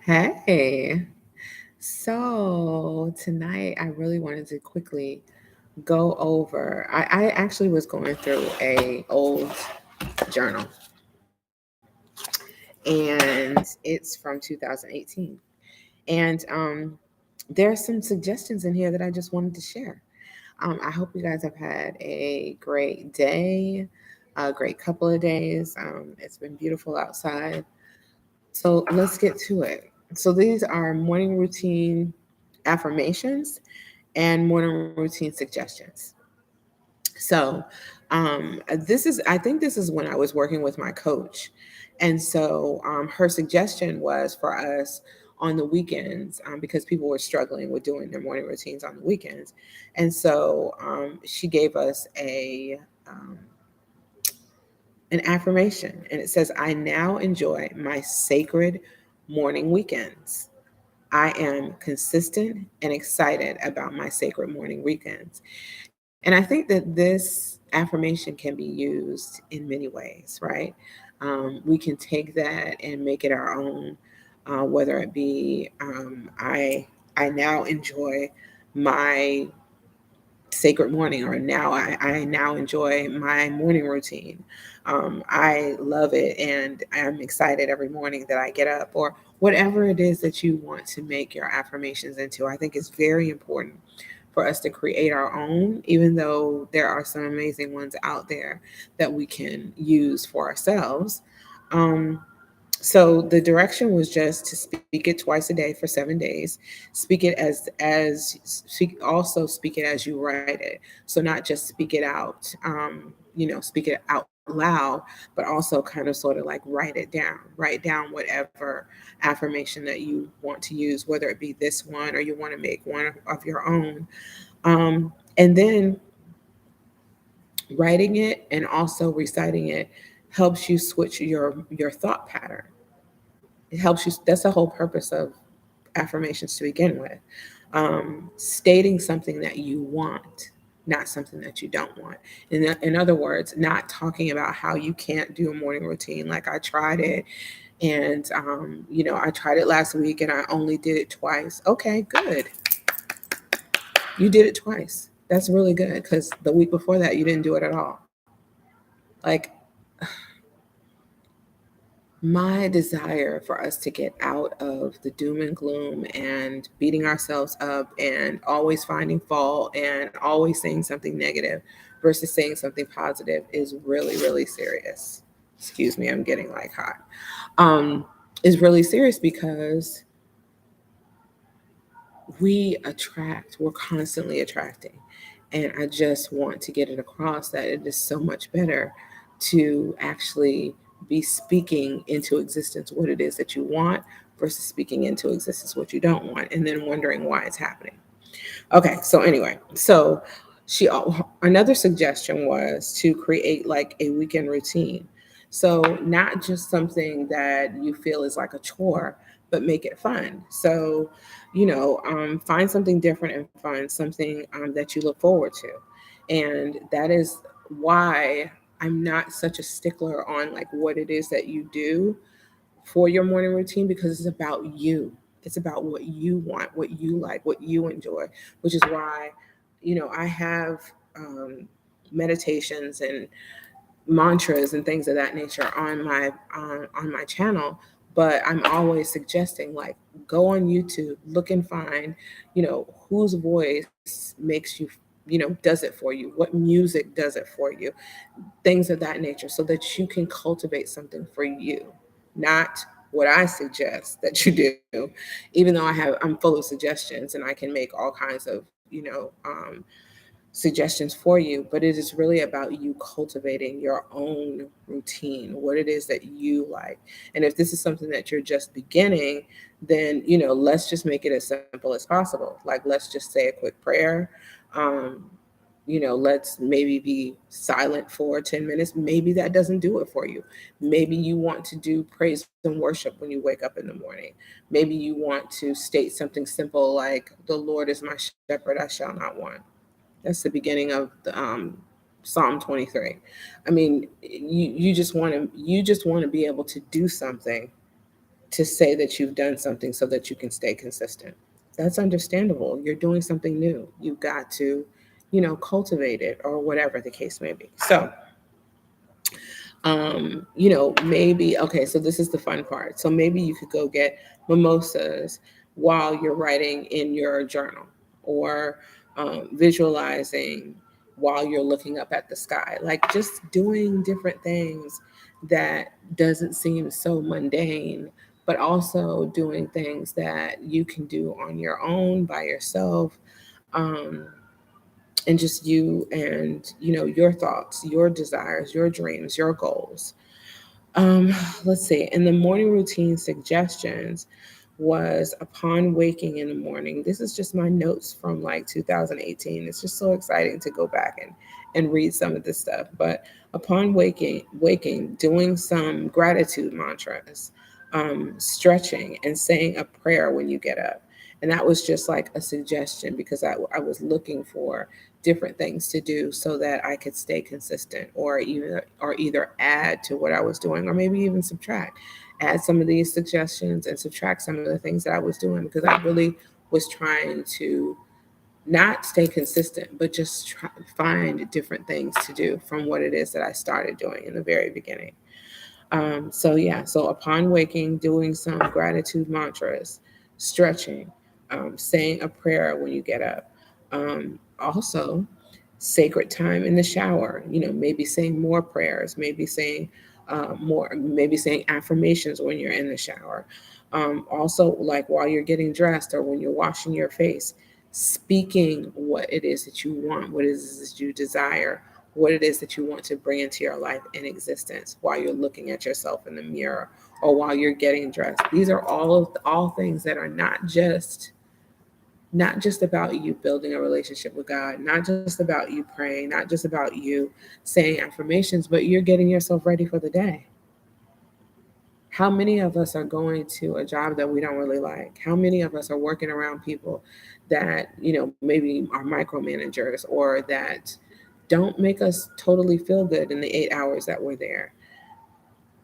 Hey, so tonight I really wanted to quickly go over. I actually was going through a old journal, and it's from 2018. And there are some suggestions in here that I just wanted to share. I hope you guys have had a great day, a great couple of days. It's been beautiful outside. So let's get to it. So these are morning routine affirmations and morning routine suggestions. So I think this is when I was working with my coach. And so her suggestion was for us on the weekends because people were struggling with doing their morning routines on the weekends. And so she gave us an affirmation, and it says, I now enjoy my sacred morning weekends. I am consistent and excited about my sacred morning weekends. And I think that this affirmation can be used in many ways, right? We can take that and make it our own, whether it be I now enjoy my sacred morning, or I now enjoy my morning routine. I love it, and I'm excited every morning that I get up, or whatever it is that you want to make your affirmations into. I think it's very important for us to create our own, even though there are some amazing ones out there that we can use for ourselves. Um, so the direction was just to speak it twice a day for 7 days. Speak it also speak it as you write it. So not just speak it out, speak it out loud, but also kind of sort of like write it down. Write down whatever affirmation that you want to use, whether it be this one or you want to make one of your own. And then writing it and also reciting it helps you switch your thought pattern. It helps you. That's the whole purpose of affirmations to begin with. Stating something that you want, not something that you don't want. In other words, not talking about how you can't do a morning routine. Like, I tried it, and I tried it last week and I only did it twice. Okay, good. You did it twice. That's really good, because the week before that you didn't do it at all. Like, my desire for us to get out of the doom and gloom and beating ourselves up and always finding fault and always saying something negative versus saying something positive is really, really serious. Excuse me, I'm getting like hot. Um, is really serious because we're constantly attracting. And I just want to get it across that it is so much better to actually be speaking into existence what it is that you want versus speaking into existence what you don't want and then wondering why it's happening. Okay, so anyway, so she another suggestion was to create like a weekend routine. So not just something that you feel is like a chore, but make it fun. So, find something different and find something that you look forward to. And that is why I'm not such a stickler on like what it is that you do for your morning routine, because it's about you. It's about what you want, what you like, what you enjoy, which is why, I have meditations and mantras and things of that nature on my channel. But I'm always suggesting, like, go on YouTube, look and find, whose voice makes you, does it for you, what music does it for you, things of that nature, so that you can cultivate something for you, not what I suggest that you do. Even though I'm full of suggestions and I can make all kinds of, suggestions for you, but it is really about you cultivating your own routine, what it is that you like. And if this is something that you're just beginning, then, let's just make it as simple as possible. Like, let's just say a quick prayer. Um, let's maybe be silent for 10 minutes. Maybe that doesn't do it for you. Maybe you want to do praise and worship when you wake up in the morning. Maybe you want to state something simple like, the Lord is my shepherd, I shall not want. That's the beginning of the Psalm 23. I mean, you just want to be able to do something to say that you've done something so that you can stay consistent. That's understandable. You're doing something new. You've got to, cultivate it or whatever the case may be. So, maybe, okay, so this is the fun part. So maybe you could go get mimosas while you're writing in your journal, or visualizing while you're looking up at the sky, like just doing different things that doesn't seem so mundane, but also doing things that you can do on your own by yourself. Um, and just you and your thoughts, your desires, your dreams, your goals. um, let's see. And the morning routine suggestions was upon waking in the morning. This is just my notes from like 2018. It's just so exciting to go back and read some of this stuff. But upon waking, doing some gratitude mantras, stretching, and saying a prayer when you get up. And that was just like a suggestion because I was looking for different things to do so that I could stay consistent, or either add to what I was doing, or maybe even subtract. Add some of these suggestions and subtract some of the things that I was doing, because I really was trying to not stay consistent, but just find different things to do from what it is that I started doing in the very beginning. So yeah, so upon waking, doing some gratitude mantras, stretching, saying a prayer when you get up. Also, sacred time in the shower. Maybe saying more prayers, maybe saying affirmations when you're in the shower. Also, like while you're getting dressed or when you're washing your face, speaking what it is that you want, what it is that you desire, what it is that you want to bring into your life in existence while you're looking at yourself in the mirror or while you're getting dressed. These are all things that are not just about you building a relationship with God, not just about you praying, not just about you saying affirmations, but you're getting yourself ready for the day. How many of us are going to a job that we don't really like? How many of us are working around people that, maybe are micromanagers, or that don't make us totally feel good in the 8 hours that we're there?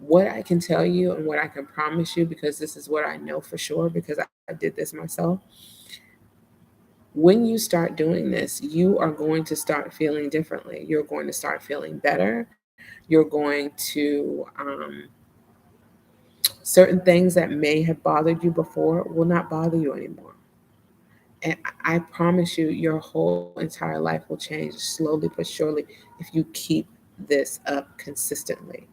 What I can tell you and what I can promise you, because this is what I know for sure, because I did this myself. When you start doing this, you are going to start feeling differently. You're going to start feeling better. You're going to, certain things that may have bothered you before will not bother you anymore. And I promise you, your whole entire life will change slowly but surely if you keep this up consistently.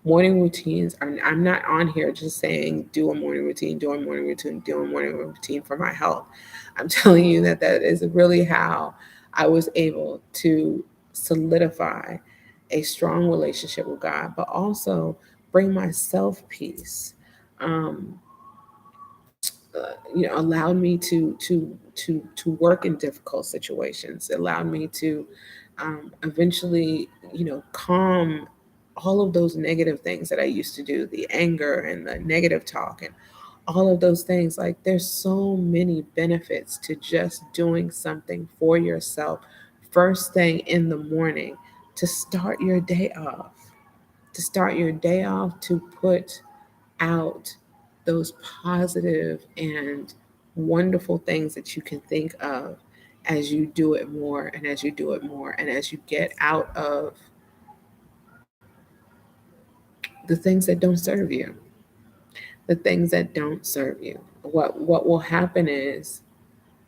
Morning routines are, I'm not on here just saying do a morning routine, do a morning routine, do a morning routine for my health. I'm telling you that that is really how I was able to solidify a strong relationship with God, but also bring myself peace. Um, allowed me to work in difficult situations. It allowed me to eventually, calm all of those negative things that I used to do, the anger and the negative talk and all of those things. Like, there's so many benefits to just doing something for yourself first thing in the morning, to start your day off, to put out those positive and wonderful things that you can think of as you do it more and as you do it more and as you get out of the things that don't serve you. The things that don't serve you. What will happen is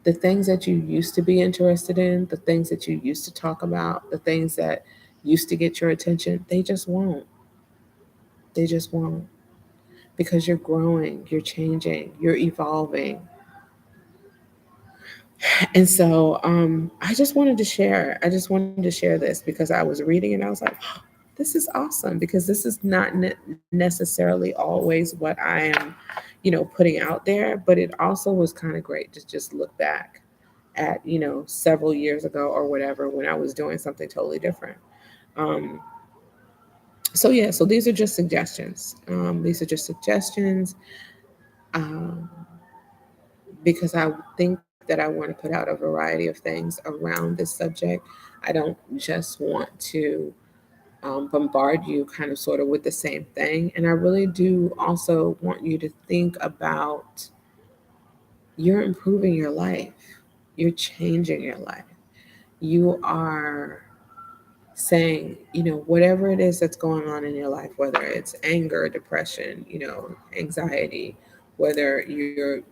the things that you used to be interested in, the things that you used to talk about, the things that used to get your attention, they just won't. They just won't. Because you're growing, you're changing, you're evolving. And so I just wanted to share. I just wanted to share this because I was reading and I was like, oh, this is awesome, because this is not necessarily always what I am, putting out there. But it also was kind of great to just look back at, several years ago or whatever, when I was doing something totally different. Um, so yeah, so these are just suggestions. These are just suggestions, um, because I think that I want to put out a variety of things around this subject. I don't just want to bombard you kind of sort of with the same thing. And I really do also want you to think about you're improving your life, you're changing your life. You are saying, whatever it is that's going on in your life, whether it's anger, depression, anxiety, whether you're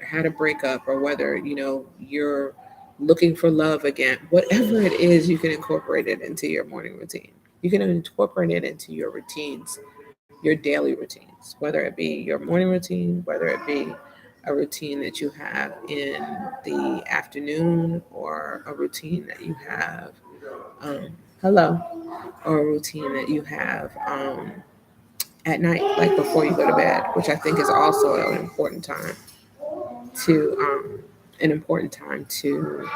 had a breakup or whether, you're looking for love again, whatever it is, you can incorporate it into your morning routine. You can incorporate it into your routines, your daily routines, whether it be your morning routine, whether it be a routine that you have in the afternoon or a routine that you have, um, hello, or a routine that you have at night, like before you go to bed, which I think is also to an important time to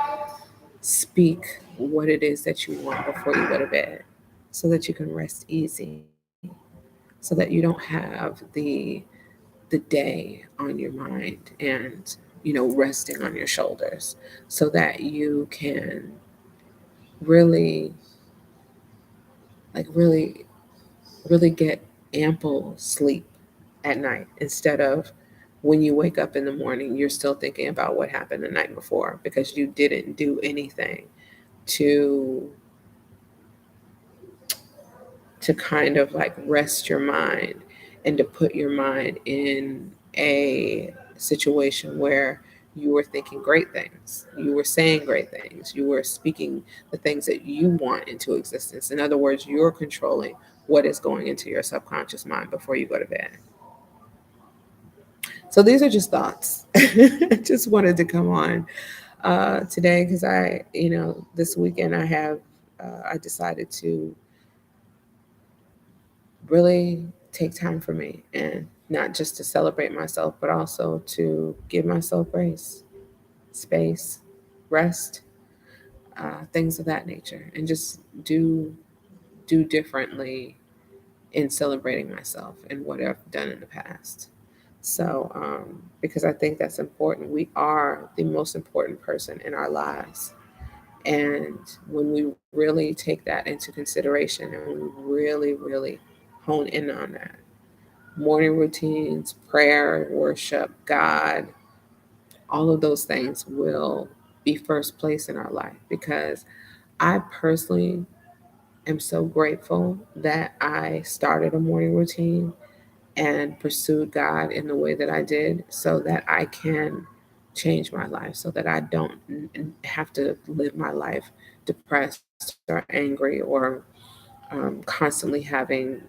speak what it is that you want before you go to bed, so that you can rest easy, so that you don't have the day on your mind and resting on your shoulders, so that you can really really really get ample sleep at night, instead of when you wake up in the morning you're still thinking about what happened the night before because you didn't do anything to kind of like rest your mind and to put your mind in a situation where you were thinking great things, you were saying great things, you were speaking the things that you want into existence. In other words, you're controlling what is going into your subconscious mind before you go to bed. So these are just thoughts. Just wanted to come on today because this weekend I decided to really take time for me, and not just to celebrate myself, but also to give myself grace, space, rest, things of that nature, and just do differently in celebrating myself and what I've done in the past. So, because I think that's important. We are the most important person in our lives. And when we really take that into consideration and we really, really hone in on that, morning routines, prayer, worship, God, all of those things will be first place in our life, because I personally am so grateful that I started a morning routine and pursued God in the way that I did, so that I can change my life, so that I don't have to live my life depressed or angry or constantly having,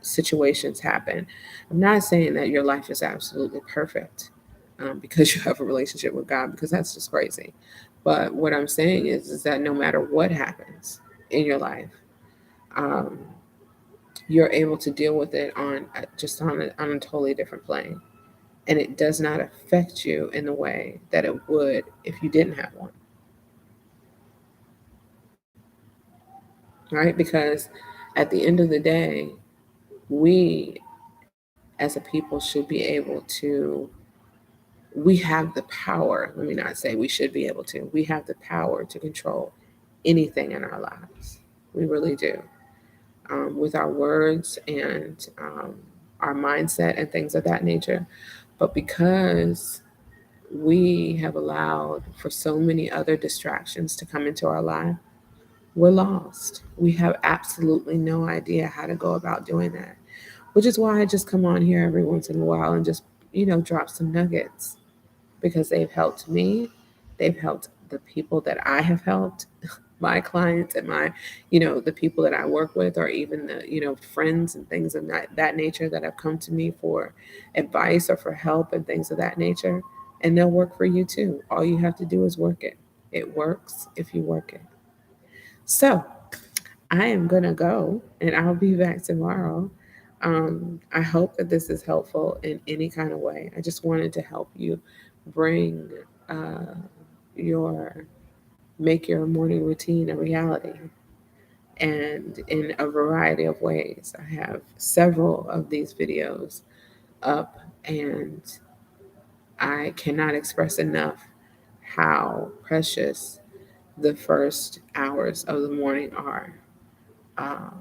situations happen. I'm not saying that your life is absolutely perfect because you have a relationship with God, because that's just crazy. But what I'm saying is that no matter what happens in your life, um, you're able to deal with it on just on a totally different plane, and it does not affect you in the way that it would if you didn't have one, right? Because at the end of the day, we as a people should be able to, we have the power. Let me not say we should be able to, we have the power to control anything in our lives. We really do, with our words and our mindset and things of that nature. But because we have allowed for so many other distractions to come into our life, we're lost. We have absolutely no idea how to go about doing that, which is why I just come on here every once in a while and just, drop some nuggets, because they've helped me. They've helped the people that I have helped, my clients and the people that I work with, or even the, friends and things of that nature that have come to me for advice or for help and things of that nature. And they'll work for you too. All you have to do is work it. It works if you work it. So I am going to go and I'll be back tomorrow. I hope that this is helpful in any kind of way. I just wanted to help you bring uh, your, make your morning routine a reality, and in a variety of ways. I have several of these videos up, and I cannot express enough how precious the first hours of the morning are.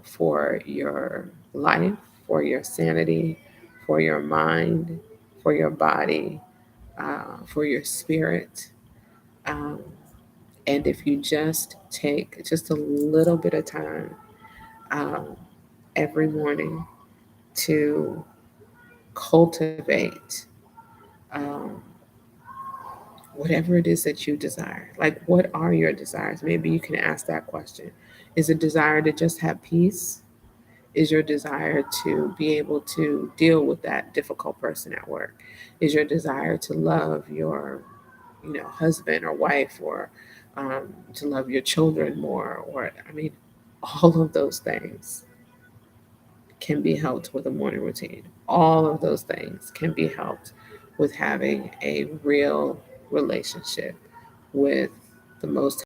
for your life, for your sanity, for your mind, for your body, for your spirit. Um, and if you just take just a little bit of time um, every morning to cultivate um, whatever it is that you desire. Like, what are your desires? Maybe you can ask that question. Is it desire to just have peace? Is your desire to be able to deal with that difficult person at work? Is your desire to love your, husband or wife, or to love your children more? Or, I mean, all of those things can be helped with a morning routine. All of those things can be helped with having a real relationship with the Most